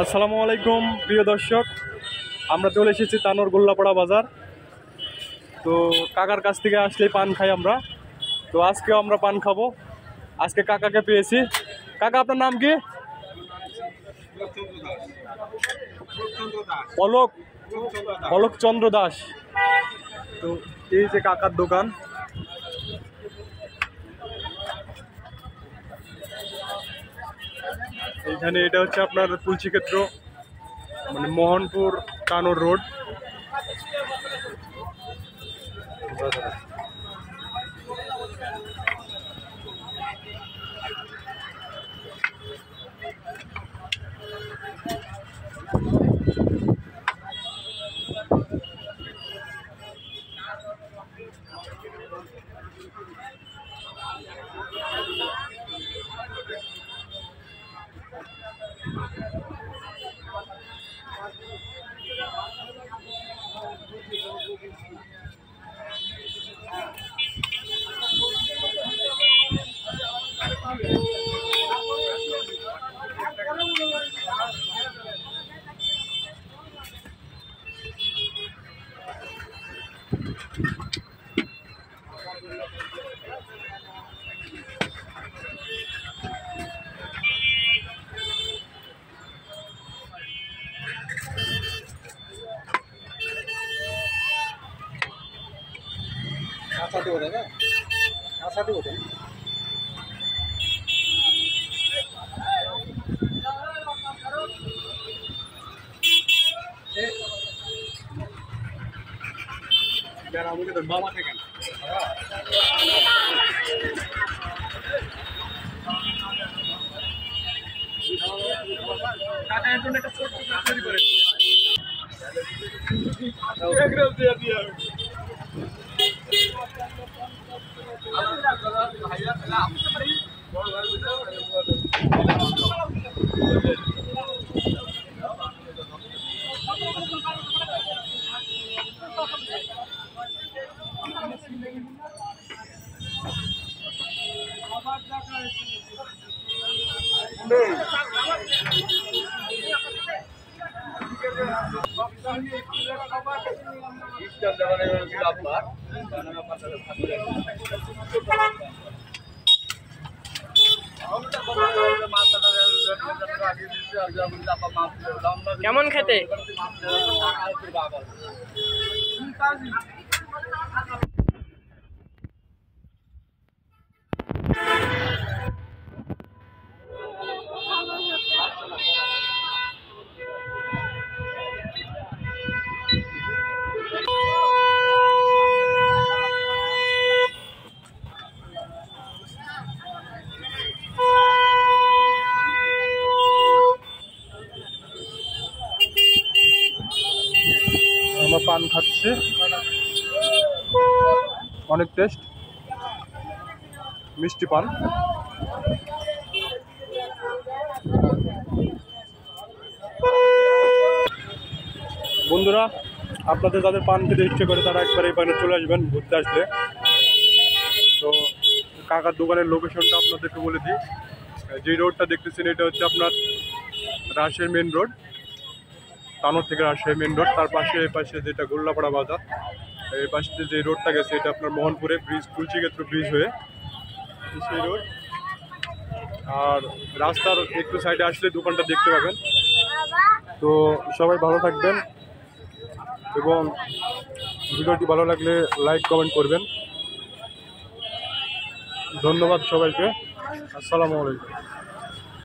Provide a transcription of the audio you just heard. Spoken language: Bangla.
আসসালামু আলাইকুম প্রিয় দর্শক, আমরা চলে এসেছি তানোর গোল্লাপাড়া বাজার। তো কাকার কাছ থেকে আসলেই পান খাই আমরা। তো আজকেও আমরা পান খাবো। আজকে কাকাকে পেয়েছি। কাকা, আপনার নাম কি? অলোক অলোক চন্দ্র দাস। তো এই যে কাকার দোকান। এইখানে এটা হচ্ছে আপনার তুলসীক্ষেত্র, মানে মোহনপুর তানোর রোড। বাবা থাকেন কাকা এর জন্য একটা ছোট্ট তৈরি করে কেমন খেতে? আমরা পান খাচ্ছি, অনেক টেস্ট, মিষ্টি পান। বন্ধুরা, আপনাদের যাদের পান খেতে ইচ্ছে করে তারা একবার এই পানে চলে আসবেন ঘুরতে আসলে। তো কাকার দোকানের লোকেশনটা আপনাদেরকে বলে দিই। যে রোডটা দেখতেছেন এটা হচ্ছে আপনার রাজশাহী মেন রোড, তানোর থেকে রাজশাহী মেন রোড। তার পাশে যেটা গোল্লাপাড়া বাজার, এই পাশে যে রোডটা গেছে এটা আপনার মোহনপুরে ব্রিজ, তুলসীক্ষেত্র ব্রিজ হয়ে সেই রোড। আর রাস্তার একটু সাইডে আসলে দোকানটা দেখতে পাবেন। তো সবাই ভালো থাকবেন এবং ভিডিওটি ভালো লাগলে লাইক কমেন্ট করবেন। ধন্যবাদ সবাইকে। আসসালামু আলাইকুম।